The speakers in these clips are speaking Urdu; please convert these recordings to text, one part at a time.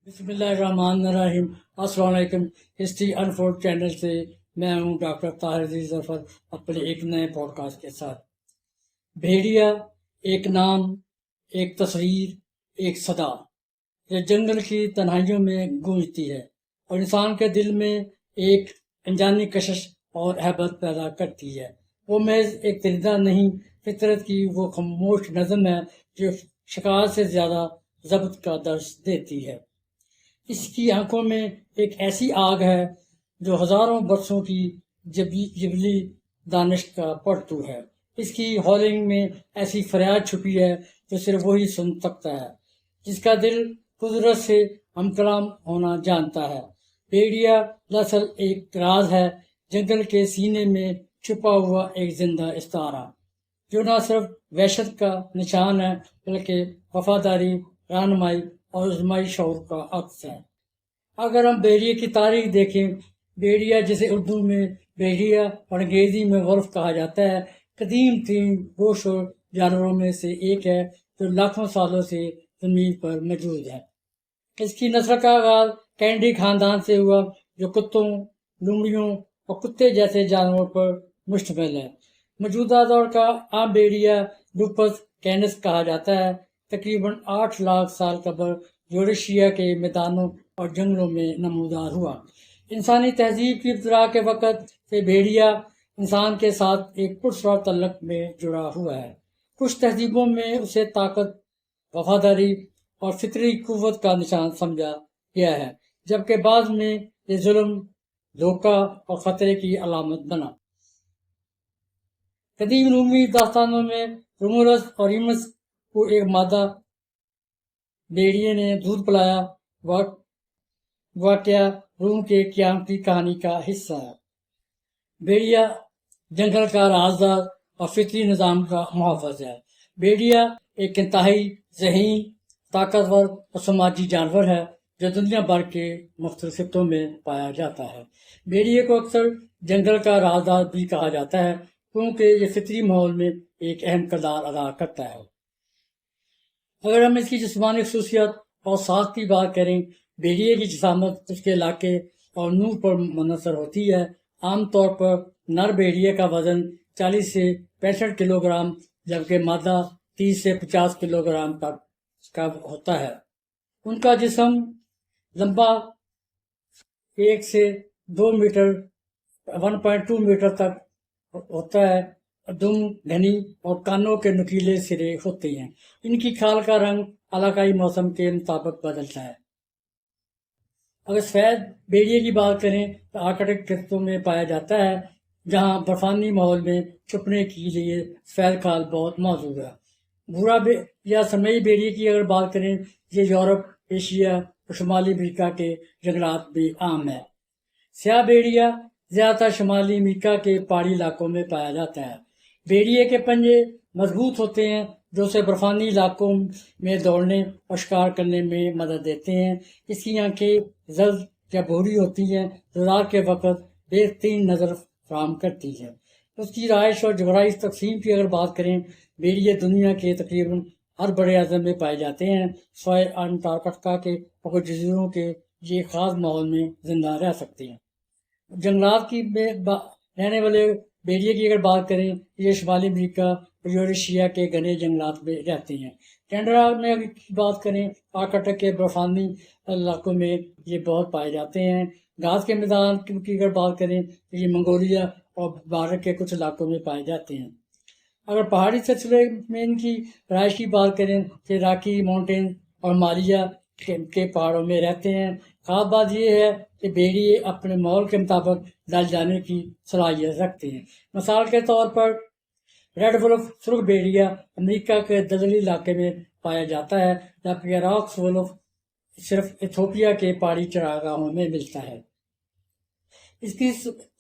بسم اللہ الرحمن الرحیم۔ السلام علیکم۔ ہسٹری انفورڈ چینل سے میں ہوں ڈاکٹر طاہر عزیز ظفر اپنے ایک نئے پوڈ کاسٹ کے ساتھ۔ بھیڑیا ایک نام، ایک تصویر، ایک صدا جو جنگل کی تنہائیوں میں گونجتی ہے اور انسان کے دل میں ایک انجانی کشش اور ہیبت پیدا کرتی ہے۔ وہ محض ایک درندہ نہیں، فطرت کی وہ خاموش نظم ہے جو شکار سے زیادہ ضبط کا درس دیتی ہے۔ اس کی آنکھوں میں ایک ایسی آگ ہے جو ہزاروں برسوں کی جبلی دانش کا پرتو ہے۔ اس کی ہالنگ میں ایسی فریاد چھپی ہے جو صرف وہی سن سکتا ہے جس کا دل قدرت سے ہم کلام ہونا جانتا ہے۔ بھیڑیا دراصل ایک راز ہے، جنگل کے سینے میں چھپا ہوا ایک زندہ استعارہ جو نہ صرف وحشت کا نشان ہے بلکہ وفاداری، رہنمائی اور اجتماعی شعور کا عکس ہے۔ اگر ہم بھیڑیے کی تاریخ دیکھیں، بھیڑیا جسے اردو میں بھیڑیا اور انگریزی میں ولف کہا جاتا ہے، قدیم ترین گوشور جانوروں میں سے ایک ہے جو لاکھوں سالوں سے زمین پر موجود ہے۔ اس کی نسل کا آغاز کینڈی خاندان سے ہوا جو کتوں، لومڑیوں اور کتے جیسے جانوروں پر مشتمل ہے۔ موجودہ دور کا عام بھیڑیا لوپس کینس کہا جاتا ہے، تقریباً 8 لاکھ سال قبل یوریشیا کے میدانوں اور جنگلوں میں نمودار ہوا۔ انسانی تہذیب کی ابتدا کے وقت سے بھیڑیا انسان کے ساتھ ایک پراسرار تعلق میں جڑا ہوا ہے۔ کچھ تہذیبوں میں اسے طاقت، وفاداری اور فطری قوت کا نشان سمجھا گیا ہے، جبکہ بعد میں یہ ظلم، دھوکہ اور خطرے کی علامت بنا۔ قدیم رومی داستانوں میں رومولس اور ریمس کو ایک مادہ بھیڑیے نے دودھ پلایا واقعہ روم کے قیام کی کہانی کا حصہ ہے۔ بھیڑیا جنگل کا رازدار اور فطری نظام کا محافظ ہے۔ بھیڑیا ایک انتہائی ذہین، طاقتور اور سماجی جانور ہے جو دنیا بھر کے مختلف خطوں میں پایا جاتا ہے۔ بھیڑیے کو اکثر جنگل کا رازدار بھی کہا جاتا ہے کیونکہ یہ فطری ماحول میں ایک اہم کردار ادا کرتا ہے۔ اگر ہم اس کی جسمانی خصوصیت اور ساخت کی بات کریں، بھیڑیے کی جسامت اس کے علاقے اور نوع پر منحصر ہوتی ہے۔ عام طور پر نر بھیڑیے کا وزن 40 سے 65 کلو گرام جبکہ مادہ 30 سے 50 کلو گرام کا ہوتا ہے۔ ان کا جسم لمبا 1 سے 2 میٹر 1.2 میٹر تک ہوتا ہے، دم گھنی اور کانوں کے نکیلے سرے ہوتے ہیں۔ ان کی کھال کا رنگ علاقائی موسم کے مطابق بدلتا ہے۔ اگر سفید بھیڑیے کی بات کریں تو آرکٹک خطوں میں پایا جاتا ہے جہاں برفانی ماحول میں چھپنے کے لیے سفید کھال بہت موزوں ہے۔ بھورا یا سرمئی بھیڑیے کی اگر بات کریں، یہ یورپ، ایشیا اور شمالی امریکہ کے جنگلات میں عام ہے۔ سیاہ بھیڑیا زیادہ تر شمالی امریکہ کے پہاڑی علاقوں میں پایا جاتا ہے۔ بھیڑیے کے پنجے مضبوط ہوتے ہیں جو اسے برفانی علاقوں میں دوڑنے اور شکار کرنے میں مدد دیتے ہیں۔ اس کی آنکھیں زرد یا بھوری ہوتی ہیں جو رات کے وقت بہترین نظر فراہم کرتی ہے۔ اس کی رہائش اور جغرافیائی تقسیم کی اگر بات کریں، بھیڑیے دنیا کے تقریباً ہر بڑے اعظم میں پائے جاتے ہیں سوائے انٹارکٹیکا کے اور کچھ جزیروں کے، یہ خاص ماحول میں زندہ رہ سکتے ہیں۔ جنگلات کی رہنے والے بھیڑیے کی اگر بات کریں، یہ شمالی امریکہ اور یوریشیا کے گھنے جنگلات میں رہتے ہیں۔ کینیڈا میں اگر بات کریں، آرکٹک کے برفانی علاقوں میں یہ بہت پائے جاتے ہیں۔ گھاس کے میدان کی اگر بات کریں تو یہ منگولیا اور بھارت کے کچھ علاقوں میں پائے جاتے ہیں۔ اگر پہاڑی سلسلے میں ان کی رہائش کی بات کریں تو راکی ماؤنٹین اور ہمالیہ کے پہاڑوں میں رہتے ہیں۔ خاص بات یہ ہے کہ بھیڑیے اپنے ماحول کے مطابق ڈھل جانے کی صلاحیت رکھتے ہیں۔ مثال کے طور پر ریڈ ولف سرخ بھیڑیا امریکہ کے دلدلی علاقے میں پایا جاتا ہے جبکہ راکس ولف صرف ایتھوپیا کے پہاڑی چراگاہوں میں ملتا ہے۔ اس کی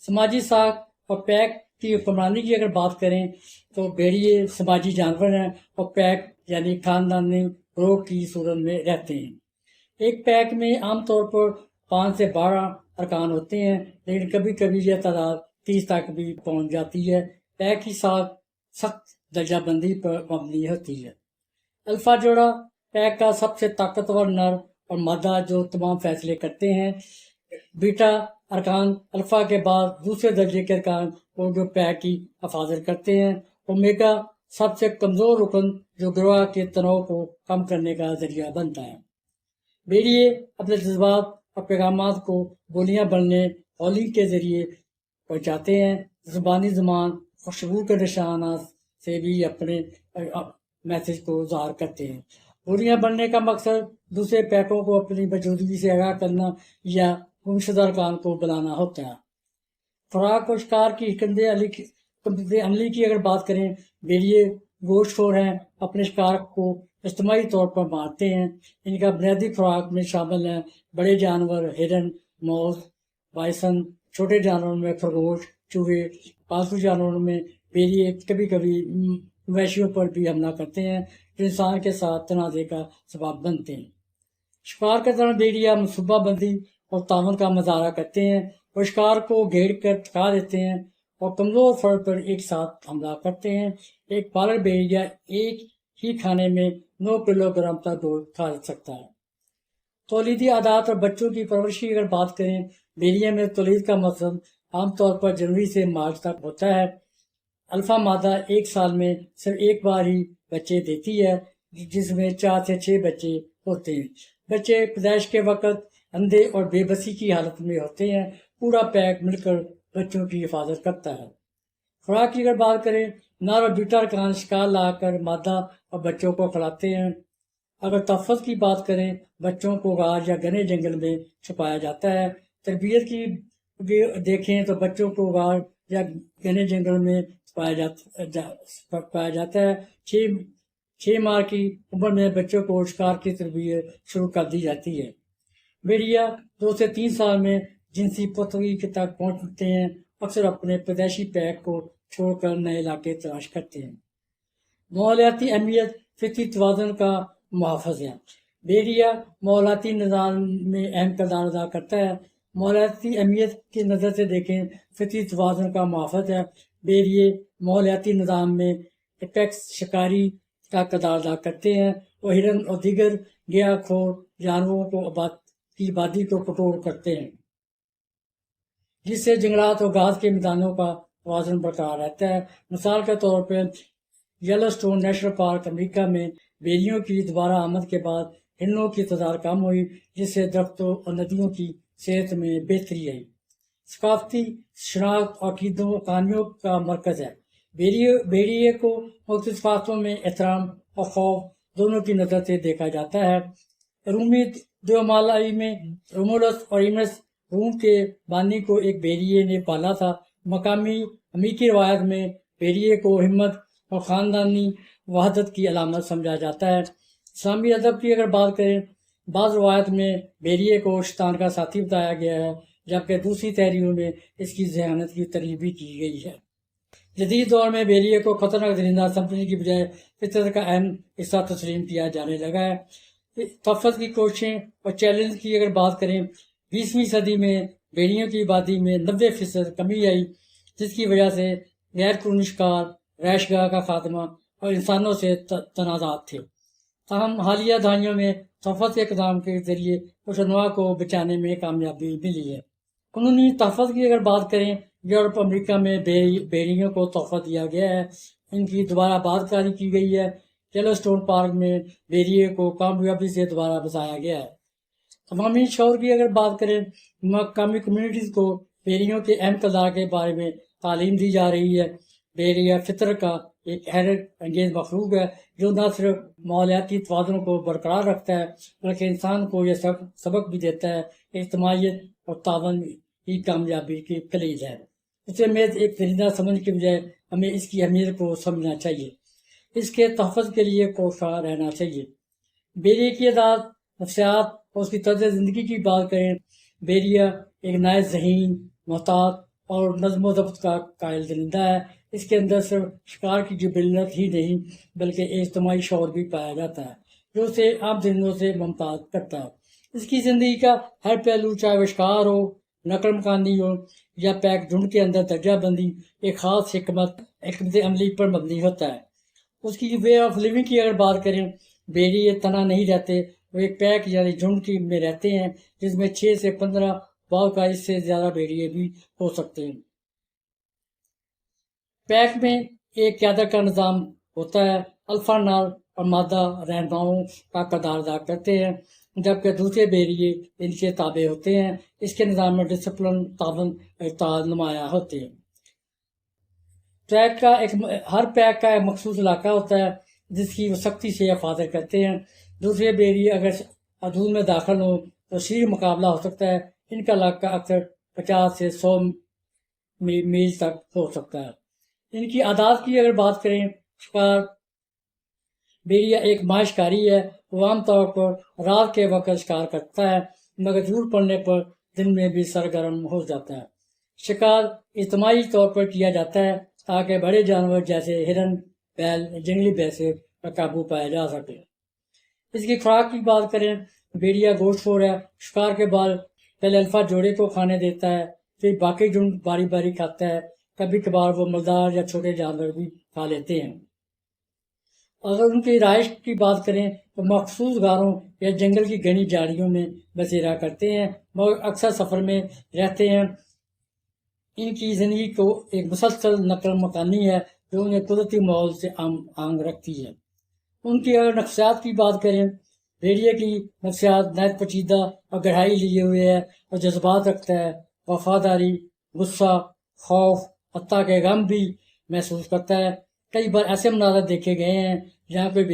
سماجی ساکھ اور پیک کی حکمرانی کی اگر بات کریں تو بھیڑیے سماجی جانور ہیں اور پیک یعنی خاندانی گروہ کی صورت میں رہتے ہیں۔ ایک پیک میں عام طور پر 5 سے 12 ارکان ہوتے ہیں، لیکن کبھی کبھی یہ تعداد 30 تک بھی پہنچ جاتی ہے۔ پیک کی ساکھ سخت درجہ بندی پر مبنی ہوتی ہے۔ الفا جوڑا پیک کا سب سے طاقتور نر اور مادہ جو تمام فیصلے کرتے ہیں۔ بیٹا ارکان الفا کے بعد دوسرے درجے کے ارکان اور جو پیک کی حفاظت کرتے ہیں۔ اومیگا سب سے کمزور رکن جو گروہ کے تناؤ کو کم کرنے کا ذریعہ بنتا ہے۔ بیڑیے اپنے جذبات اور پیغامات کو بولیاں بننے ہولنگ کے ذریعے پہنچاتے ہیں۔ زبانی زمان اور شعور کے نشانات سے بھی اپنے میسج کو ظاہر کرتے ہیں۔ بولیاں بننے کا مقصد دوسرے پیکوں کو اپنی موجودگی سے آگاہ کرنا یا گمشدہ ارکان کو بلانا ہوتا ہے۔ خوراک اور شکار کی حکمت عملی کی اگر بات کریں، بیڑیے گوشت خور ہیں، اپنے شکار کو اجتماعی طور پر مارتے ہیں۔ ان کا بنیادی خوراک میں شامل ہیں بڑے جانور، ہرن، موز، بائسن، چھوٹے جانوروں میں خرگوش، چوہے، پالتو جانوروں میں بیڑیے کبھی کبھی مویشیوں پر بھی حملہ کرتے ہیں جو انسان کے ساتھ تنازع کا سبب بنتے ہیں۔ شکار کے دوران بیڑیا منصوبہ بندی اور تعاون کا مظاہرہ کرتے ہیں اور شکار کو گھیر کر تھکا دیتے ہیں اور کمزور فرد پر ایک ساتھ حملہ کرتے ہیں۔ ایک بالغ بیڑیا ایک ہی کھانے میں 9 کلو گرام تک گوشت کھا سکتا ہے۔ تولیدی عادات اور بچوں کی پرورش کی اگر بات کریں، بیڑیا میں تولید کا مقصد عام طور پر جنوری سے مارچ تک ہوتا ہے۔ الفا مادہ ایک سال میں صرف ایک بار ہی بچے دیتی ہے، جس میں 4 سے 6 بچے ہوتے ہیں۔ بچے پیدائش کے وقت اندھے اور بے بسی کی حالت میں ہوتے ہیں۔ پورا پیک مل کر بچوں کی حفاظت کرتا ہے۔ خوراک کی اگر بات کریں، نر اور بیٹا ارکان شکار لا کر مادہ اور بچوں کو کھلاتے ہیں۔ اگر تحفظ کی بات کریں، بچوں کو غار یا گھنے جنگل میں چھپایا جاتا ہے۔ تربیت کی دیکھیں تو بچوں کو غار یا گھنے جنگل میں پایا جاتا ہے۔ 6 ماہ کی عمر میں بچوں کو شکار کی تربیت شروع کر دی جاتی ہے۔ بیڑیا 2 سے 3 سال میں جنسی پختگی تک پہنچتے ہیں، اکثر اپنے پیدائشی پیک کو چھوڑ کر نئے علاقے تلاش کرتے ہیں۔ ماحولیاتی اہمیت فطری توازن کا محافظ ہے۔ بیڑیا ماحولیاتی نظام میں اہم کردار ادا کرتا ہے۔ ماحولیاتی اہمیت کی نظر سے دیکھیں، فطری توازن کا محافظ ہے۔ بیڑیے ماحولیاتی نظام میں ایپیکس شکاری کا کردار ادا کرتے ہیں اور ہرن اور دیگر گیا خور جانوروں کو کی آبادی کو کنٹرول کرتے ہیں، جس سے جنگلات اور گھاس کے میدانوں کا توازن برقرار رہتا ہے۔ مثال کے طور پر یلو سٹون نیشنل پارک امریکہ میں بیڑیوں کی دوبارہ آمد کے بعد ہرنوں کی تعداد کم ہوئی، جس سے درختوں اور ندیوں کی صحت میں بہتری آئی۔ ثقافتی شناخت اور عقیدوں و کہانیوں کا مرکز ہے۔ بیڑیے کو مختلف ثقافتوں میں احترام اور خوف دونوں کی نظر سے دیکھا جاتا ہے۔ رومی دیومالائی میں رومولس اور ریمس روم کے بانی کو ایک بیڑیے نے پالا تھا۔ مقامی امریکی روایت میں بیڑیے کو ہمت اور خاندانی وحدت کی علامت سمجھا جاتا ہے۔ اسلامی ادب کی اگر بات کریں، بعض روایت میں بیڑیے کو شیطان کا ساتھی بتایا گیا ہے، جبکہ دوسری تحریروں میں اس کی ذہانت کی ترغیب بھی کی گئی ہے۔ جدید دور میں بیڑیے کو خطرناک درندہ سمجھنے کی بجائے فطرت کا اہم حصہ تسلیم کیا جانے لگا ہے۔ تحفظ کی کوششیں اور چیلنج کی اگر بات کریں، 20ویں صدی میں بیڑیوں کی آبادی میں 90% کمی آئی، جس کی وجہ سے غیر قانونی شکار، رہائش گاہ کا خاتمہ اور انسانوں سے تنازعات تھے۔ تاہم حالیہ دہائیوں میں تحفظ کے اقدام کے ذریعے کچھ انواع کو بچانے میں کامیابی ملی ہے۔ قانونی تحفظ کی اگر بات کریں، یورپ امریکہ میں بیڑیوں کو تحفہ دیا گیا ہے، ان کی دوبارہ آباد کاری کی گئی ہے۔ یلو سٹون پارک میں بیڑیے کو کامیابی سے دوبارہ بسایا گیا ہے۔ عوامی شعور کی اگر بات کریں، مقامی کمیونٹیز کو بیڑیوں کے اہم کردار کے بارے میں تعلیم دی جا رہی ہے۔ بیڑیا فطرت کا ایک حیرت انگیز مخلوق ہے جو نہ صرف ماحولیاتی توازن کو برقرار رکھتا ہے بلکہ انسان کو یہ سبق بھی دیتا ہے کہ اجتماعیت اور تعاون ہی کامیابی کی کلید ہے۔ اسے میز ایک درندہ سمجھنے کے بجائے ہمیں اس کی اہمیت کو سمجھنا چاہیے، اس کے تحفظ کے لیے کوشاں رہنا چاہیے۔ بیڑیے کی عادات، نفسیات اور اس کی طرز زندگی کی بات کریں، بیڑیا ایک نہایت ذہین، محتاط اور نظم و ضبط کا قائل درندہ ہے۔ اس کے اندر صرف شکار کی جبلت ہی نہیں بلکہ اجتماعی شعور بھی پایا جاتا ہے جو اسے عام درندوں سے ممتاز کرتا ہے۔ اس کی زندگی کا ہر پہلو، چاہے وہ شکار ہو، نقل مکانی ہو یا پیک جھنڈ کے اندر درجہ بندی، ایک خاص حکمت عملی پر مبنی ہوتا ہے۔ اس کی وے آف لیونگ کی اگر بات کریں، بیڑیے تنہا نہیں رہتے وہ ایک پیک یعنی جھنڈ کی میں رہتے ہیں، جس میں 6 سے 15 بعض کا اس سے زیادہ بھیڑیے بھی ہو سکتے ہیں۔ پیک میں ایک قیادت کا نظام ہوتا ہے، الفا نر اور مادہ رہنماؤں کا کردار ادا کرتے ہیں، جبکہ دوسرے بھیڑیے ان کے تابع ہوتے ہیں۔ اس کے نظام میں ڈسپلن، تعاون، اتحاد نمایاں ہوتے ہیں۔ ہر پیک کا ایک مخصوص علاقہ ہوتا ہے جس کی وہ سختی سے حفاظت کرتے ہیں۔ دوسرے بھیڑیے اگر حدود میں داخل ہوں تو شیر مقابلہ ہو سکتا ہے۔ ان کا علاقہ اکثر 50 سے 100 میل تک ہو سکتا ہے۔ ان کی عادات کی اگر بات کریں، شکار بھیڑیا ایک ماہر شکاری ہے۔ وہ عام طور پر رات کے وقت شکار کرتا ہے، مگر ضرورت پڑنے پر دن میں بھی سرگرم ہو جاتا ہے۔ شکار اجتماعی طور پر کیا جاتا ہے تاکہ بڑے جانور جیسے ہرن، بیل، جنگلی بھینسیں پر قابو پایا جا سکے۔ اس کی خوراک کی بات کریں، بھیڑیا گوشت خور ہے۔ شکار کے بعد پہلے الفا جوڑے کو کھانے دیتا ہے، پھر باقی جھنڈ باری باری کھاتا ہے۔ کبھی کبھار وہ مردار یا چھوٹے جانور بھی کھا لیتے ہیں۔ اگر ان کی رہائش کی بات کریں تو مخصوص غاروں یا جنگل کی گھنی جھاڑیوں میں بسیرا کرتے ہیں، مگر اکثر سفر میں رہتے ہیں۔ ان کی زندگی کو ایک مسلسل نقل مکانی ہے جو انہیں قدرتی ماحول سے آنگ رکھتی ہے۔ ان کی اگر نفسیات کی بات کریں، بھیڑیے کی نفسیات نہایت پیچیدہ اور گہرائی لیے ہوئے ہے اور جذبات رکھتا ہے۔ وفاداری، غصہ، خوف، حتیٰ کہ غم بھی محسوس کرتا ہے۔ کئی بار ایسے مناظر دیکھے گئے ہیں جہاں کوئی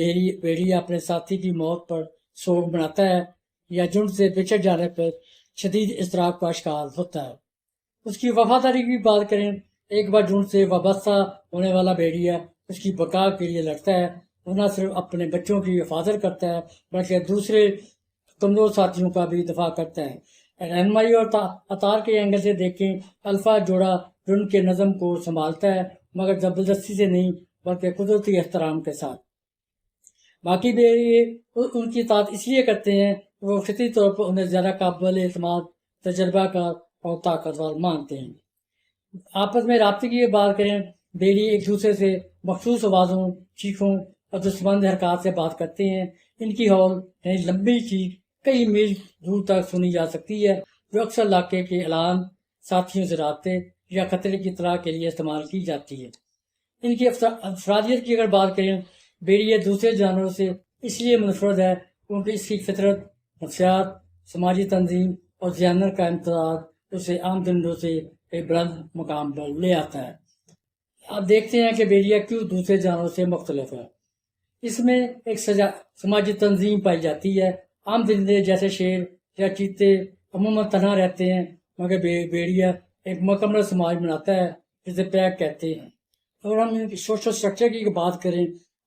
بھیڑیا اپنے ساتھی کی موت پر سوگ مناتا ہے یا جھنڈ سے بچھڑ جانے پر شدید اضطراب کا شکار ہوتا ہے۔ اس کی وفاداری کی بات کریں، ایک بار جھنڈ سے وابستہ ہونے والا بھیڑیا اس کی بقا کے لیے لڑتا ہے۔ وہ نہ صرف اپنے بچوں کی حفاظت کرتا ہے بلکہ دوسرے کمزور ساتھیوں کا بھی دفاع کرتا ہے۔ رہنمائی اور اطار کے اینگل سے دیکھیں، الفا جوڑا جھنڈ کے نظم کو سنبھالتا ہے، مگر زبردستی سے نہیں بلکہ قدرتی احترام کے ساتھ۔ باقی بھیڑیے ان کی اطاعت اس لیے کرتے ہیں کہ وہ فطری طور پر انہیں زیادہ قابل اعتماد، تجربہ کار اور طاقتور مانتے ہیں۔ آپس میں رابطے کی بات کریں، بھیڑیے ایک دوسرے سے مخصوص آوازوں، چیخوں اور دستمند حرکات سے بات کرتے ہیں۔ ان کی ہال یعنی لمبی چیخ کئی میل دور تک سنی جا سکتی ہے، جو اکثر علاقے کے اعلان، ساتھیوں سے رابطے یا خطرے کی اطلاع کے لیے استعمال کی جاتی ہے۔ ان کی افرادیت کی اگر بات کریں، بھیڑیے دوسرے جانوروں سے اس لیے منفرد ہے کیونکہ اس کی فطرت، نفسیات، سماجی تنظیم اور ذہانت کا امتزاج اسے عام درندوں سے ایک بلند مقام پر لے آتا ہے۔ آپ دیکھتے ہیں کہ بھیڑیا کیوں دوسرے جانوروں سے مختلف ہے۔ اس میں ایک سماجی تنظیم پائی جاتی ہے۔ عام درندے جیسے شیر یا چیتے عموماً تنہا رہتے ہیں، مگر بھیڑیا ایک مکمل سماج بناتا ہے جسے پیک کہتے ہیں۔ اگر ہم ان کی سوشل اسٹرکچر کی بات کریں،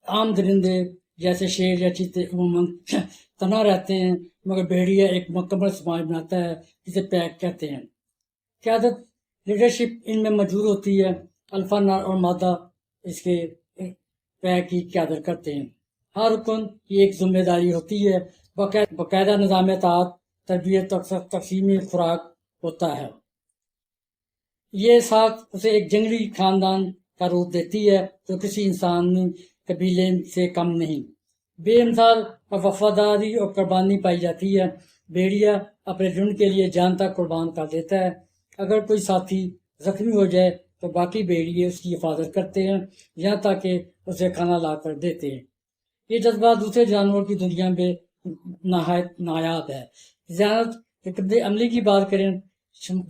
عام درندے جیسے شیر یا چیتے عموماً تنہا رہتے ہیں، مگر بھیڑیا ایک مکمل سماج بناتا ہے جسے پیک کہتے ہیں۔ قیادت، لیڈرشپ ان میں موجود ہوتی ہے۔ الفا نر اور مادہ اس کے پیک کی قیادت کرتے ہیں۔ ہر رکن کی ایک ذمہ داری ہوتی ہے، باقاعدہ نظام اطاعت، تربیت اور تقسیم خوراک ہوتا ہے۔ یہ ساخت اسے ایک جنگلی خاندان کا روپ دیتی ہے جو کسی انسانی قبیلے سے کم نہیں۔ بے مثال وفاداری اور قربانی پائی جاتی ہے۔ بھیڑیا اپنے جھنڈ کے لیے جان تک قربان کر دیتا ہے۔ اگر کوئی ساتھی زخمی ہو جائے تو باقی بھیڑیے اس کی حفاظت کرتے ہیں، یہاں تک کہ اسے کھانا لا کر دیتے ہیں۔ یہ جذبہ دوسرے جانوروں کی دنیا میں نہایت نایاب ہے۔ ذہانت، حکمت عملی کی بات کریں،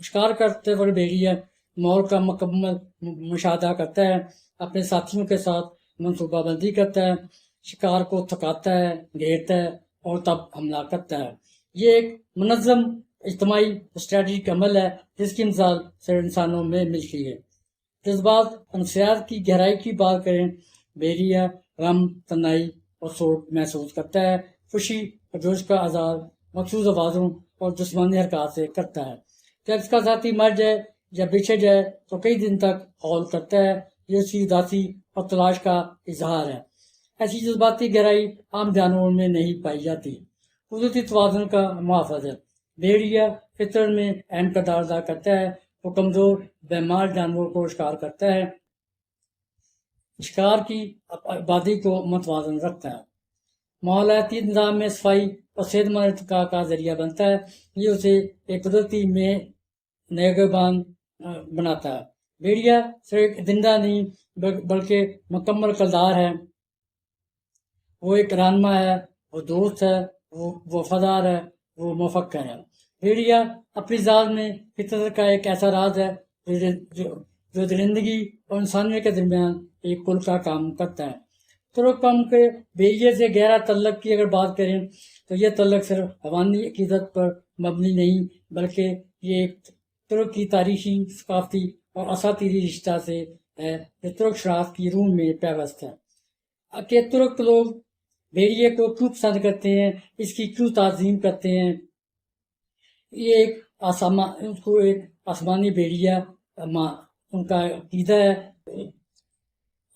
شکار کرتے وقت بھیڑیا ماحول کا مکمل مشاہدہ کرتا ہے، اپنے ساتھیوں کے ساتھ منصوبہ بندی کرتا ہے، شکار کو تھکاتا ہے، گھیرتا ہے اور تب حملہ کرتا ہے۔ یہ ایک منظم اجتماعی اسٹریٹجک عمل ہے جس کی مثال صرف انسانوں میں ملتی ہے۔ جذبات، نفسیات کی گہرائی کی بات کریں، بھیڑیا غم، تنہائی اور سوگ محسوس کرتا ہے، خوشی اور جوش کا اظہار مخصوص آوازوں اور جسمانی حرکات سے کرتا ہے۔ جب اس کا ساتھی مر جائے یا بچھڑ جائے تو کئی دن تک ہال کرتا ہے، یہ اس کی اداسی اور تلاش کا اظہار ہے۔ ایسی جذباتی گہرائی عام جانوروں میں نہیں پائی جاتی۔ قدرتی توازن کا محافظ ہے۔ بھیڑیا فطرت میں اہم کردار ادا کرتا ہے۔ وہ کمزور، بیمار جانوروں کو شکار کرتا ہے، شکار کی آبادی کو متوازن رکھتا ہے۔ ماحولیاتی نظام میں صفائی اور صحت مند ارتقاء کا ذریعہ بنتا ہے. یہ اسے ایک قدرتی میں نگہبان بناتا ہے. بھیڑیا صرف ایک زندہ نہیں بلکہ مکمل کردار ہے. وہ ایک رہنما ہے، وہ دوست ہے، وہ وفادار ہے، وہ مفکر ہے. بھیڑیا اپنی ذات میں فطرت کا ایک ایسا راز ہے جو درندگی اور انسانیت کے درمیان ایک پل کا کام کرتا ہے. ترک قوم کے بھیڑیے سے گہرا تعلق کی اگر بات کریں تو یہ تعلق صرف حیوانی عقیدت پر مبنی نہیں بلکہ یہ ایک ترک کی تاریخی، ثقافتی اور اساطیری رشتہ سے ہے جو ترک شناخت کی روح میں پیوست ہے. کہ ترک لوگ بھیڑیے کو کیوں پسند کرتے ہیں، اس کی کیوں تعظیم کرتے ہیں. یہ ایک آسمانی بھیڑیا ان کا عقیدہ ہے.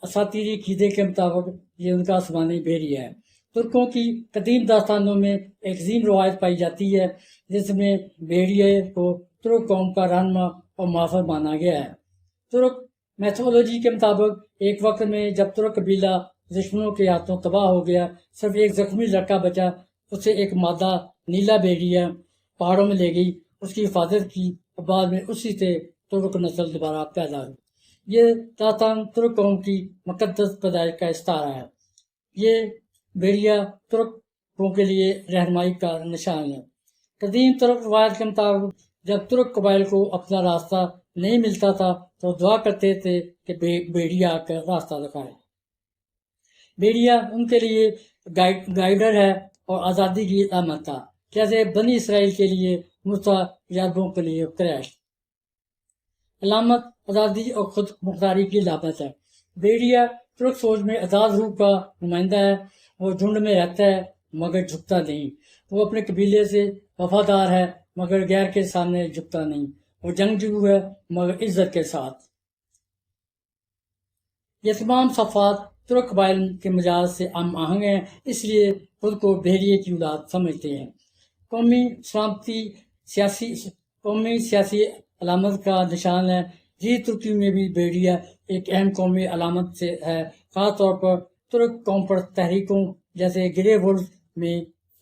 اساطیری عقیدے کے مطابق یہ ان کا آسمانی بھیڑیا ہے. ترکوں کی قدیم داستانوں میں ایک عظیم روایت پائی جاتی ہے جس میں بھیڑیے کو ترک قوم کا رہنما اور محافظ مانا گیا ہے. ترک میتھولوجی کے مطابق ایک وقت میں جب ترک قبیلہ دشمنوں کے ہاتھوں تباہ ہو گیا، صرف ایک زخمی لڑکا بچا. اسے ایک مادہ نیلا بھیڑیا پہاڑوں میں لے گئی، اس کی حفاظت کی اور بعد میں اسی سے ترک نسل دوبارہ پیدا ہوئی. یہ داستان ترک قوم کی مقدس پیدائش کا استعارہ ہے. یہ بھیڑیا ترکوں کے لیے رہنمائی کا نشان ہے. قدیم ترک روایت کے مطابق جب ترک قبائل کو اپنا راستہ نہیں ملتا تھا تو دعا کرتے تھے کہ بھیڑیا آ کر راستہ دکھائے. بھیڑیا ان کے لیے گائیڈر ہے اور آزادی کی علامت تھا، جیسے بنی اسرائیل کے لیے موسیٰ، یعقوب کے لیے قریش. علامت آزادی اور خود مختاری کی علامت ہے. بھیڑیا ترک سوچ میں آزاد روح کا نمائندہ ہے. وہ جھنڈ میں رہتا ہے مگر جھکتا نہیں. وہ اپنے قبیلے سے وفادار ہے مگر غیر کے سامنے جھکتا نہیں. وہ جنگجو ہے مگر عزت کے ساتھ. یہ تمام صفات ترک قبائل کے مزاج سے ہم آہنگ ہیں، اس لیے خود کو بھیڑیے کی اولاد سمجھتے ہیں. قومی سیاسی علامت کا نشان ہے. جی ترکی میں بھی بھیڑیا ایک اہم قومی علامت سے ہے، خاص طور پر ترک قوم پر تحریکوں جیسے گرے وولف میں.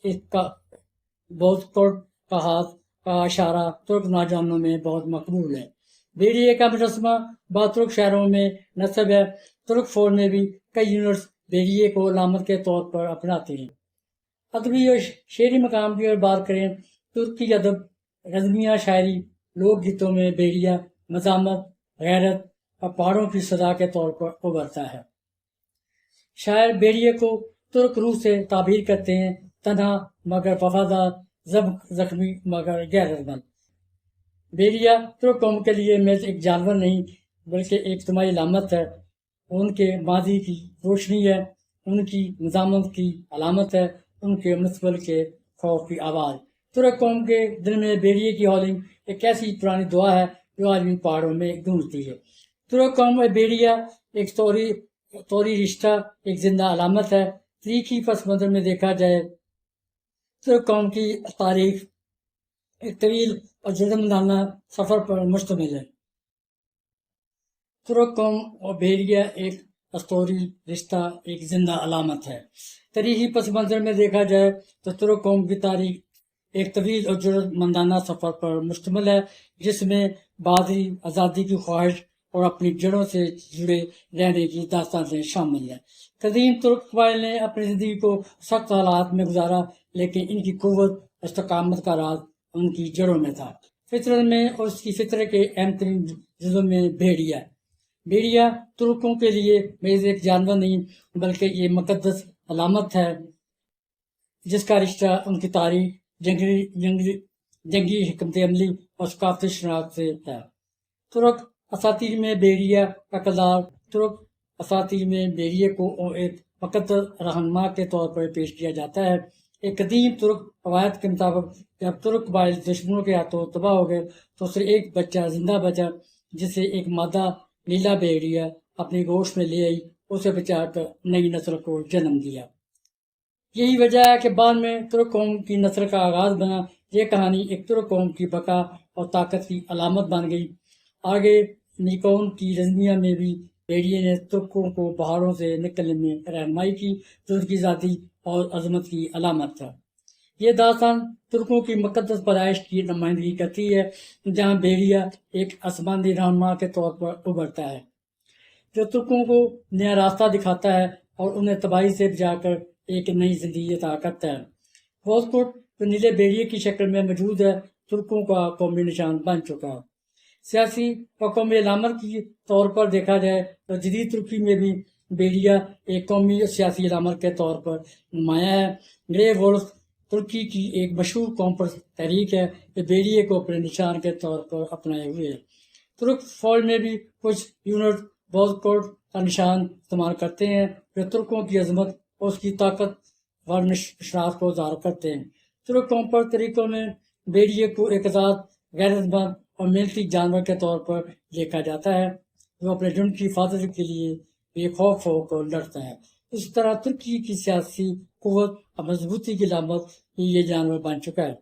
اس کا بہت ترک کا ہاتھ کا اشارہ ترک نوجوانوں میں بہت مقبول ہے. بھیڑیے کا مجسمہ بعض ترک شہروں میں نصب ہے. ترک فوج میں بھی کئی یونٹس بھیڑیے کو علامت کے طور پر اپناتے ہیں. ادبی اور شعری مقام کی اگر بات کریں، ترکی ادب، غزلیاں، شاعری، لوک گیتوں میں بھیڑیا مزاحمت، غیرت اور پہاڑوں کی سزا کے طور پر ابھرتا ہے. شاعر بھیڑیے کو ترک روح سے تعبیر کرتے ہیں، تنہا مگر وفادار، زخمی مگر غیرت مند. بھیڑیا ترک قوم کے لیے محض ایک جانور نہیں بلکہ ایک اجتماعی علامت ہے. ان کے ماضی کی روشنی ہے، ان کی مزاحمت کی علامت ہے، ان کے مستقبل کے خوف کی آواز. ترک قوم کے دل میں بھیڑیے کی ہولنگ ایک ایسی پرانی دعا ہے جو آج بھی پہاڑوں میں گونجتی ہے. ترک قوم میں بھیڑیا ایک طوری رشتہ، ایک زندہ علامت ہے. تاریخی پس منظر میں دیکھا جائے ترک قوم کی تاریخ ایک طویل اور جرمندانہ سفر پر مشتمل ہے. ترک قوم اور بھیڑیا ایک اسطوری رشتہ، ایک زندہ علامت ہے. تاریخی پس منظر میں دیکھا جائے تو ترک قوم کی تاریخ ایک طویل اور جرمندانہ سفر پر مشتمل ہے جس میں بہادری، آزادی کی خواہش اور اپنی جڑوں سے جڑے رہنے کی داستانیں شامل ہیں. قدیم ترک قبائل نے اپنی زندگی کو سخت حالات میں گزارا لیکن ان کی قوت استقامت کا راز ان کی جڑوں میں تھا، فطرت میں، اور اس کی فطرت کے اہم ترین جزوں میں بھیڑیا ہے. بھیڑیا ترکوں کے لیے محض ایک جانور نہیں بلکہ یہ مقدس علامت ہے جس کا رشتہ ان کی تاریخ، جنگی حکمت عملی اور ثقافتی شناخت سے ہے. ترک اساطیر میں بھیڑیا کا کردار. ترک اساطیر میں بھیڑیے کو ایک مقدس رہنما کے طور پر پیش کیا جاتا ہے. ایک قدیم ترک روایت کے مطابق جب ترک قبائل دشمنوں کے ہاتھوں تباہ ہو گئے تو صرف ایک بچہ زندہ بچا جسے ایک مادہ نیلا بھیڑیا اپنی گوشت میں لے آئی. اسے بچا کر نئی نسل کو جنم دیا. یہی وجہ ہے کہ بعد میں ترک قوم کی نسل کا آغاز بنا. یہ کہانی ایک ترک قوم کی بقا اور طاقت کی علامت بن گئی. آگے نیکون کی رزمیہ میں بھی بھیڑیے نے ترکوں کو پہاڑوں سے نکلنے میں رہنمائی کی جو ان کی ذاتی اور عظمت کی علامت تھا. یہ داستان ترکوں کی مقدس پیدائش کی نمائندگی کرتی ہے، جہاں بھیڑیا ایک آسمانی رہنما کے طور پر ابھرتا ہے جو ترکوں کو نیا راستہ دکھاتا ہے اور انہیں تباہی سے بچا کر ایک نئی زندگی عطا کرتا ہے۔ واسکوٹ جو نیلے بھیڑیے کی شکل میں موجود ہے، ترکوں کا قومی نشان بن چکا ہے۔ سیاسی اور قومی علامت کے طور پر دیکھا جائے تو جدید ترکی میں بھی بھیڑیا ایک قومی اور سیاسی علامت کے طور پر نمایاں ہے۔ گرے وولف ترکی کی ایک مشہور قوم پر تحریک ہے جو بھیڑیے کو اپنے نشان کے طور پر اپنائے ہوئے ہے۔ ترک فوج میں بھی کچھ یونٹ واسکوٹ کا نشان استعمال کرتے ہیں جو ترکوں کی عظمت اور اس کی طاقت ور اشراف کو ظاہر کرتے ہیں۔ ترک قوم پر طریقوں میں بھیڑیے کو ایک آزاد، غیرت مند اور محنتی جانور کے طور پر دیکھا جاتا ہے جو اپنے جھنڈ کی حفاظت کے لیے بے خوف ہو کر لڑتا ہے۔ اس طرح ترکی کی سیاسی قوت اور مضبوطی کی علامت ہی یہ جانور بن چکا ہے۔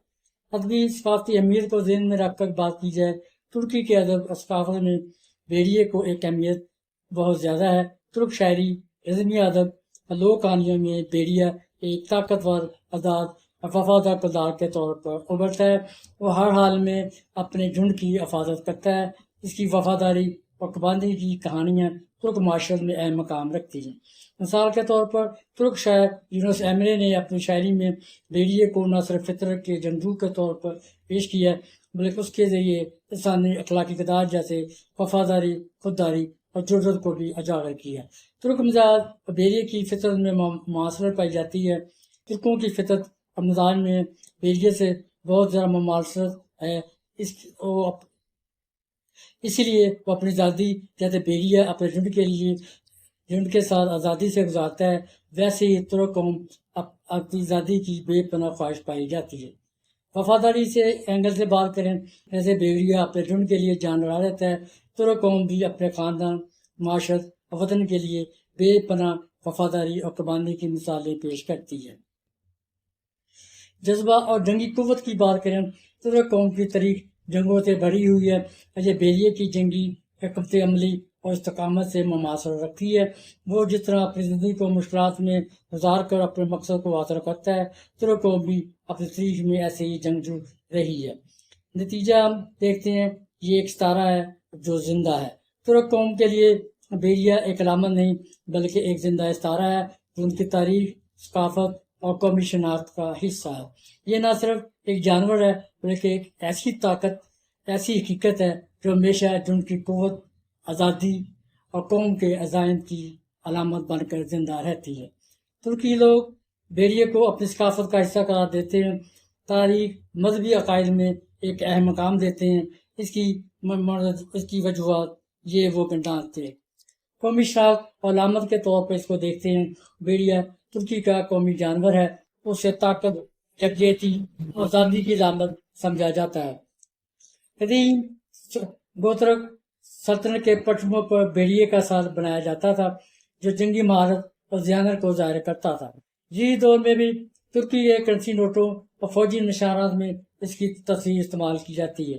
ادبی ثقافتی اہمیت کو ذہن میں رکھ کر بات کی جائے، ترکی کے ادب اور ثقافت میں بھیڑیے کو ایک اہمیت بہت زیادہ ہے۔ ترک شاعری، رزمی ادب اور لوک کہانیوں میں بھیڑیا ایک طاقتور، آزاد اور وفادار کردار کے طور پر ابھرتا ہے۔ وہ ہر حال میں اپنے جھنڈ کی حفاظت کرتا ہے۔ اس کی وفاداری اور قربانی کی کہانیاں ترک معاشرت میں اہم مقام رکھتی ہیں۔ مثال کے طور پر ترک شاعر یونس ایمرے نے اپنی شاعری میں بھیڑیے کو نہ صرف فطرت کے جنگجو کے طور پر پیش کیا بلکہ اس کے ذریعے انسانی اخلاقی اقدار جیسے وفاداری، خودداری اور جرأت کو بھی اجاگر کیا۔ ترک مزاج اور بھیڑیے کی فطرت میں مماثلت پائی جاتی ہے۔ ترکوں کی فطرت اور مزاج میں بھیڑیے سے بہت زیادہ مماثلت ہے، اسی لیے وہ اپنی آزادی جیسے بھیڑیا اپنے جھنڈ کے ساتھ آزادی سے گزارتا ہے، ویسے ہی ترک قوم اپنی آزادی کی بے پناہ خواہش پائی جاتی ہے۔ وفاداری سے اینگل سے بات کریں، جیسے بھیڑیا اپنے جھنڈ کے لیے جان لڑا لیتا ہے، ترک قوم بھی اپنے خاندان، معاشرت اور وطن کے لیے بے پناہ وفاداری اور قربانی کی مثالیں پیش کرتی ہے۔ جذبہ اور جنگی قوت کی بات کریں، ترک قوم کی تاریخ جنگوں سے بھری ہوئی ہے۔ یہ بھیڑیے کی جنگی حکمت عملی اور استقامت سے مماثلت رکھتی ہے۔ وہ جس طرح اپنی زندگی کو مشکلات میں گزار کر اپنے مقصد کو حاصل کرتا ہے، ترک قوم بھی اپنی تاریخ میں ایسے ہی جنگجو رہی ہے۔ نتیجہ ہم دیکھتے ہیں، یہ ایک ستارہ ہے جو زندہ ہے۔ ترک قوم کے لیے بھیڑیا ایک علامت نہیں بلکہ ایک زندہ ستارہ ہے جو ان کی تاریخ، ثقافت اور قومی شناخت کا حصہ ہے۔ یہ نہ صرف ایک جانور ہے بلکہ ایک ایسی طاقت، ایسی حقیقت ہے جو ہمیشہ جن کی قوت، آزادی اور قوم کے عزائم کی علامت بن کر زندہ رہتی ہے۔ ترکی لوگ بھیڑیے کو اپنی ثقافت کا حصہ قرار دیتے ہیں، تاریخ، مذہبی عقائد میں ایک اہم مقام دیتے ہیں۔ اس کی وجوہات یہ وہ گنجانتے ہیں۔ قومی شناخت اور علامت کے طور پر اس کو دیکھتے ہیں۔ بھیڑیا ترکی کا قومی جانور ہے، اسے طاقت، یکجہتی اور آزادی کی علامت سمجھا جاتا ہے۔ قدیم گوترک سلطنت کے پرچموں پر بھیڑیے کا ساتھ بنایا جاتا تھا جو جنگی مہارت اور ذہانت کو ظاہر کرتا تھا۔ جدید دور میں بھی ترکی کے کرنسی نوٹوں اور فوجی نشانات میں اس کی تصویر استعمال کی جاتی ہے۔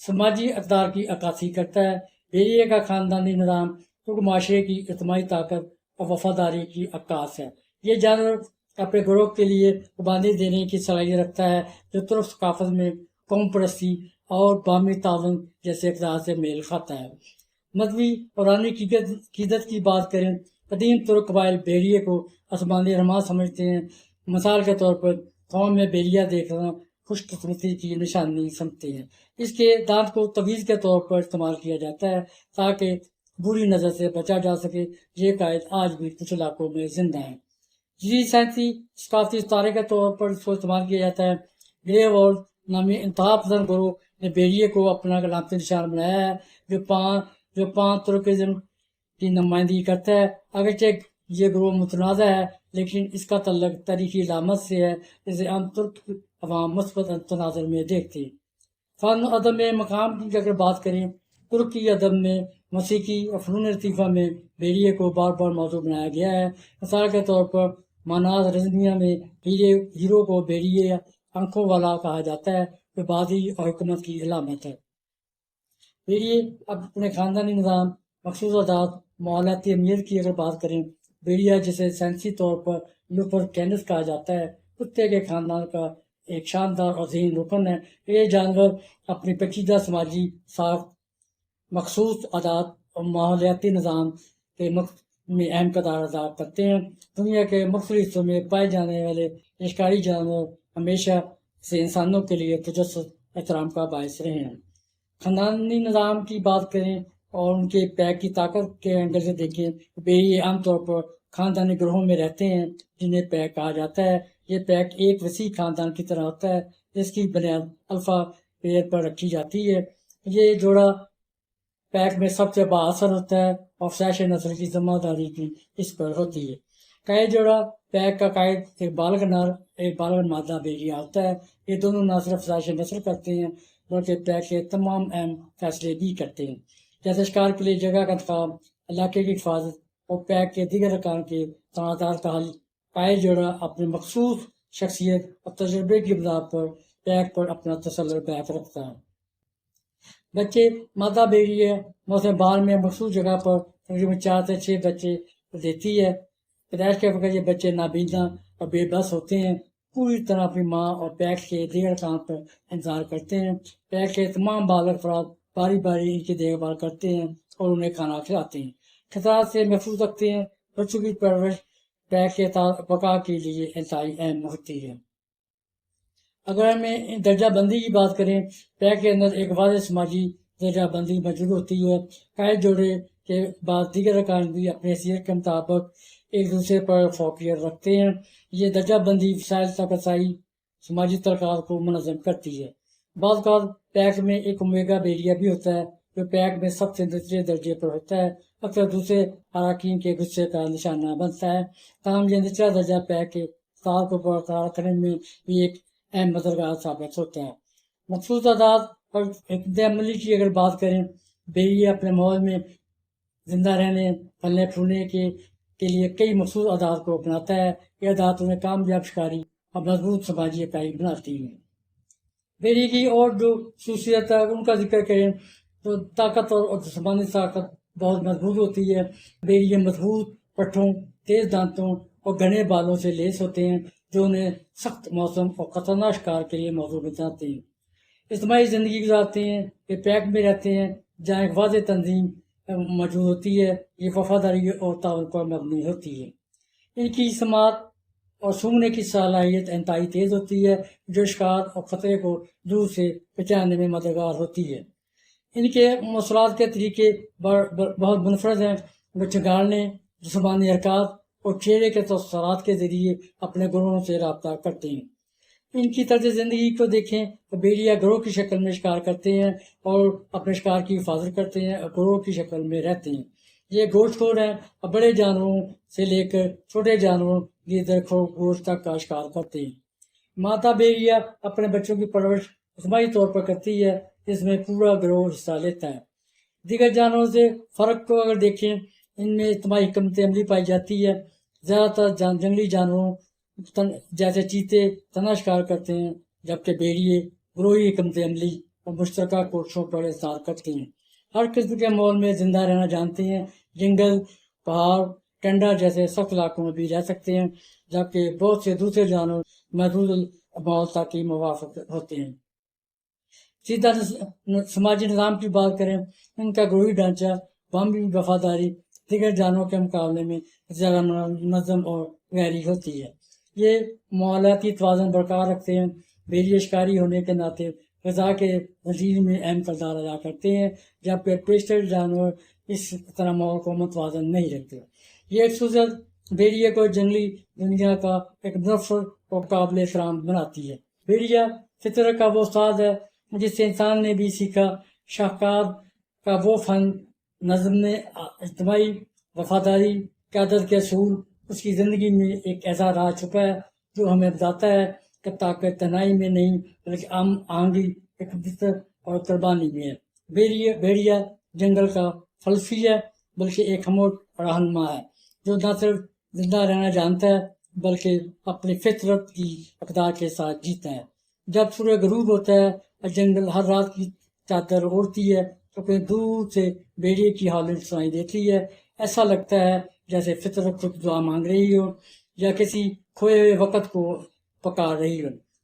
سماجی اقدار کی عکاسی کرتا ہے۔ بھیڑیے کا خاندانی نظام ترک معاشرے کی اجتماعی طاقت اور وفاداری کی عکاس ہے۔ یہ جانور اپنے گروہ کے لیے قربانی دینے کی صلاحیت رکھتا ہے جو ترک ثقافت میں قوم پرستی اور باہمی تعاون جیسے اقدار سے میل کھاتا ہے۔ مذہبی اور روحانی عقیدت کی بات کریں، قدیم ترک قبائل بھیڑیے کو آسمانی رہنما سمجھتے ہیں۔ مثال کے طور پر قوم میں بھیڑیا دیکھنا خوش قسمتی کی نشانی سمجھتے ہیں۔ اس کے دانت کو تویز کے طور پر استعمال کیا جاتا ہے تاکہ بری نظر سے بچا جا سکے۔ یہ قائد آج بھی کچھ علاقوں میں زندہ ہیں۔ جدید سائنسی ثقافتی ستارے کے طور پر اس کو استعمال کیا جاتا ہے۔ گرے وولف نامی انتہا پسند گروہ نے بھیڑیے کو اپنا علامتی نشان بنایا ہے جو پان ترکزم کی نمائندگی کرتا ہے۔ اگرچہ یہ گروہ متنازع ہے لیکن اس کا تعلق تاریخی علامت سے ہے جسے عام ترک عوام مثبت تناظر میں دیکھتے ہیں۔ فن و ادب میں مقام کی اگر بات کریں، ترکی ادب میں، موسیقی اور فنون لطیفہ میں بھیڑیے کو بار بار موضوع بنایا گیا ہے۔ مثال کے طور پر ماناز رزمیہ میں ہیرو کو بھیڑیے آنکھوں والا کہا جاتا ہے جو بازی اور حکمت کی علامت ہے۔ بھیڑیے اپنے خاندانی نظام، مخصوص عادات، ماحولیاتی اہمیت کی اگر بات کریں، بھیڑیا جسے سائنسی طور پر لوپرکینس کہا جاتا ہے، کتے کے خاندان کا ایک شاندار اور ذہین رکن ہے۔ یہ جانور اپنی پیچیدہ سماجی ساخت، مخصوص عادات اور ماحولیاتی نظام کے میں اہم کردار ادا کرتے ہیں۔ دنیا کے مختلف حصوں میں پائے جانے والے یہ شکاری جانور ہمیشہ سے انسانوں کے لیے تجسس احترام کا باعث رہے ہیں۔ خاندانی نظام کی بات کریں اور ان کے پیک کی طاقت کے اینگل سے دیکھیں تو یہ عام طور پر خاندانی گروہوں میں رہتے ہیں جنہیں پیک کہا جاتا ہے۔ یہ پیک ایک وسیع خاندان کی طرح ہوتا ہے جس کی بنیاد الفا پیئر پر رکھی جاتی ہے۔ یہ جوڑا پیک میں سب سے بااثر ہوتا ہے اور افزائش نسل کی ذمہ داری بھی اس پر ہوتی ہے۔ قائد جوڑا پیک کا قائد ایک بالغ نر ایک بالغ مادہ بھیڑیا ہوتا ہے۔ یہ دونوں نہ صرف افزائش نسل کرتے ہیں بلکہ پیک کے تمام اہم فیصلے بھی کرتے ہیں، جیسے شکار کے لیے جگہ کا انتخاب، علاقے کی حفاظت اور پیک کے دیگر ارکان کے تنازعات کا حل۔ قائد جوڑا اپنی مخصوص شخصیت اور تجربے کی بنا پر پیک پر اپنا تسلط بیک رکھتا ہے۔ بچے مادہ بھیڑیے موسم بہار میں مخصوص جگہ پر تقریباً 4 سے 6 بچے دیتی ہے۔ پیدائش کے وقت یہ بچے نابینا اور بے بس ہوتے ہیں، پوری طرح اپنی ماں اور پیک کے دیگر کام پر انتظار کرتے ہیں۔ پیک کے تمام بالغ افراد باری باری ان کی دیکھ بھال کرتے ہیں اور انہیں کھانا کھلاتے ہیں، خطرات سے محفوظ رکھتے ہیں۔ بچوں کی پرورش پیک کے بقا کے لیے انتہائی اہم ہوتی ہے۔ اگر ہمیں درجہ بندی کی بات کریں، پیک کے اندر ایک واضح سماجی درجہ بندی موجود ہوتی ہے۔ قائد جوڑے کے بعد دیگر ارکان بھی اپنی حیثیت کے مطابق ایک دوسرے پر فوقیت رکھتے ہیں۔ یہ درجہ بندی وسائل تک رسائی سماجی تعلقات کو منظم کرتی ہے۔ بعض اوقات پیک میں ایک اومیگا بھیڑیا بھی ہوتا ہے جو پیک میں سب سے نچلے درجے پر ہوتا ہے، اکثر دوسرے اراکین کے غصے کا نشانہ بنتا ہے۔ تاہم یہ نچلا درجہ پیک کے اتحاد کو برقرار رکھنے میں بھی ایک اہم مددگار ثابت ہوتا ہے۔ مخصوص عادات اور حکمت عملی کی اگر بات کریں، بھیڑیا اپنے ماحول میں زندہ رہنے پھلنے پھولنے کے لیے کئی مخصوص عادات کو اپناتا ہے۔ یہ عادات انہیں کامیاب شکاری اور مضبوط سماجی اکائی بناتی ہیں۔ بھیڑیے کی اور جو خصوصیت ہے ان کا ذکر کریں تو طاقت اور جسمانی طاقت بہت مضبوط ہوتی ہے۔ بھیڑیے مضبوط پٹھوں، تیز دانتوں اور گھنے بالوں سے لیس ہوتے ہیں جو انہیں سخت موسم اور خطرناک شکار کے لیے موزوں بناتے ہیں۔ اجتماعی زندگی گزارتے ہیں، یہ پیک میں رہتے ہیں جہاں ایک واضح تنظیم موجود ہوتی ہے۔ یہ وفاداری اور تعاون پر مبنی ہوتی ہے۔ ان کی سماعت اور سونگنے کی صلاحیت انتہائی تیز ہوتی ہے جو شکار اور خطرے کو دور سے پہچاننے میں مددگار ہوتی ہے۔ ان کے مواصلات کے طریقے بہت منفرد ہیں۔ وہ چنگاڑنے، جسمانی حرکات اور چہرے کے تاثرات کے ذریعے اپنے گروہوں سے رابطہ کرتے ہیں۔ ان کی طرز زندگی کو دیکھیں تو بھیڑیا گروہ کی شکل میں شکار کرتے ہیں اور اپنے شکار کی حفاظت کرتے ہیں اور گروہ کی شکل میں رہتے ہیں۔ یہ گوشت خور ہیں اور بڑے جانوروں سے لے کر چھوٹے جانوروں گیدڑ خرگوش تک کا شکار کرتے ہیں۔ ماتا بھیڑیا اپنے بچوں کی پرورش اجتماعی طور پر کرتی ہے جس میں پورا گروہ حصہ لیتا ہے۔ دیگر جانوروں سے فرق کو اگر دیکھیں، ان میں اجتماعی حکمت عملی پائی جاتی ہے۔ زیادہ تر جنگلی جانوروں جیسے چیتے تنہا شکار کرتے ہیں، جبکہ بھیڑیے گروہی حکمت عملی اور مشترکہ کوششوں پر اظہار کرتے ہیں۔ ہر قسم کے ماحول میں زندہ رہنا جانتے ہیں، جنگل، پہاڑ، ٹنڈا جیسے سخت علاقوں میں بھی رہ سکتے ہیں، جبکہ بہت سے دوسرے جانور محدود ماحول تک ہی موافق ہوتے ہیں۔ سیدھا سماجی نظام کی بات کریں، ان کا گروہی ڈھانچہ باہمی وفاداری دیگر جانوروں کے مقابلے میں زیادہ منظم اور گہری ہوتی ہے۔ یہ ماحولیاتی توازن برقرار رکھتے ہیں۔ بھیڑیے شکاری ہونے کے ناطے غذا کے ذخیرے میں اہم کردار ادا کرتے ہیں، جبکہ بیشتر جانور اس طرح ماحول کو متوازن نہیں رکھتے۔ یہ خصوصیت بھیڑیے کو جنگلی دنیا کا ایک منفرد اور قابل احترام بناتی ہے۔ بھیڑیا فطرت کا وہ استاد ہے جس سے انسان نے بھی سیکھا۔ شاہکار کا وہ فن، نظم نے اجتماعی وفاداری، قیادت کے اصول، اس کی زندگی میں ایک ایسا راز چھپا ہے جو ہمیں بتاتا ہے کہ طاقت تنہائی میں نہیں بلکہ آہنگی، حکمت اور قربانی میں ہے۔ بھیڑیا جنگل کا فلسفی ہے بلکہ ایک ہموٹ اور رہنما ہے جو نہ صرف زندہ رہنا جانتا ہے بلکہ اپنی فطرت کی اقدار کے ساتھ جیتا ہے۔ جب سورج غروب ہوتا ہے اور جنگل ہر رات کی چادر اوڑھتی ہے تو کہیں دور سے بھیڑیے کی ہالٹ سنائی دیتی ہے۔ ایسا لگتا ہے جیسے فطرت خود دعا مانگ رہی ہو یا کسی کھوئے ہوئے وقت کو پکار رہی ہو۔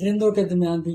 درندوں کے درمیان بھی